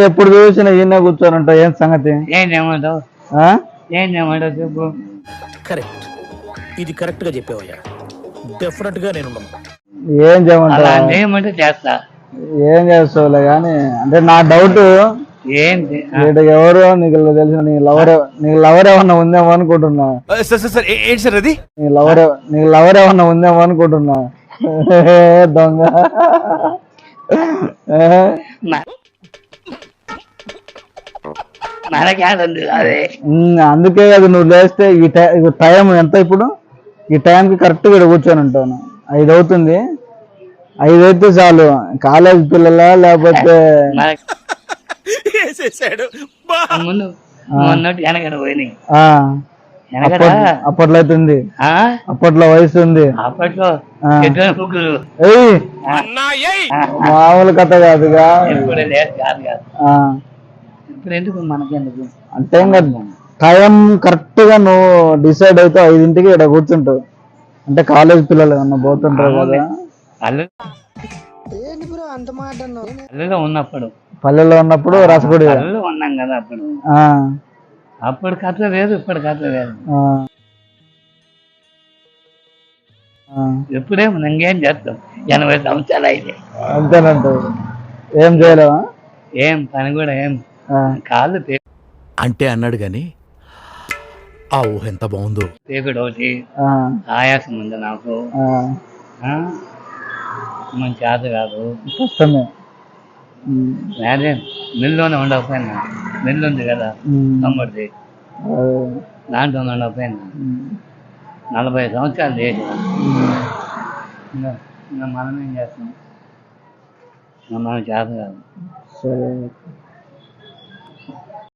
ఎప్పుడు చూసినా ఈయన కూర్చొని ఉంటావు, ఏం సంగతి? ఏం చేయమంటావు? ఆ? ఏం చేయమంటావు చెప్పు. కరెక్ట్, ఇది కరెక్ట్ గా చెప్పావయ్యా. డెఫినెట్ గా నేను ఏం అలా చేయమంటావు? చేయమంటే చేస్తా. ఏం చేస్తావులే కానీ, అంటే నా డౌట్ ఏంటి? ఎవరు నీకు తెలిసిన నీకు లవర్ ఏమన్నా ఉందేమో అనుకుంటున్నా. ఏంటి సార్ అది? నీకు లవర్ ఏమన్నా ఉందేమో అనుకుంటున్నా. దొంగ. మనకేదండి అదే. అందుకే కదా నువ్వు లేస్తే ఈ టైం ఎంత ఇప్పుడు? ఈ టైంకి కరెక్ట్గా ఇక్కడ కూర్చొని ఉంటాను. 5 అవుతుంది. 5 అయితే చాలు. కాలేజ్ పిల్లలా లేకపోతే ముందు మొన్నటి వెనకడ పోయినాయి. అప్పట్లో అయితే ఉంది, అప్పట్లో వయసు ఉంది, అప్పట్లో ముగ్గురు మామూలు కథ కాదుగా. ఇప్పుడు లేదు, కాదు కాదు. ఇప్పుడు ఎందుకు మనకెందుకు అంటే ఇంకా టైం కరెక్ట్ గా నువ్వు డిసైడ్ అయితే 5ంటికి ఇక్కడ కూర్చుంటావు. అంటే కాలేజ్ పిల్లలు ఏమన్నా పోతుంటారు కదా. పల్లెలో ఉన్నప్పుడు రసగుడి పల్లెలో ఉన్నాం కదా అప్పుడు. అప్పుడు కథ లేదు, ఇప్పుడు కథ లేదు. ఎప్పుడేమో ఇంకేం చేస్తాం, 80 సంవత్సరాలు అయితే. అంతేనంటావు? ఏం చేయలేవా? ఏం పని కూడా ఏం కాళ్ళు అంటే అన్నాడు గాని ఆ ఊహ ఎంత బాగుందో. తేగుడు ఒకటి ఆయాసం ఉంది నాకు. మంచి చేత కాదు, కష్టమే. అదే మిల్లులోనే ఉండకపోయినా, మిల్లు ఉంది కదా తమ్ముడిది, దాంట్లో ఉండకపోయినా 40 సంవత్సరాలు చేసి ఇంకా మనం ఏం చేస్తాం? మనం చేత కాదు. సరే.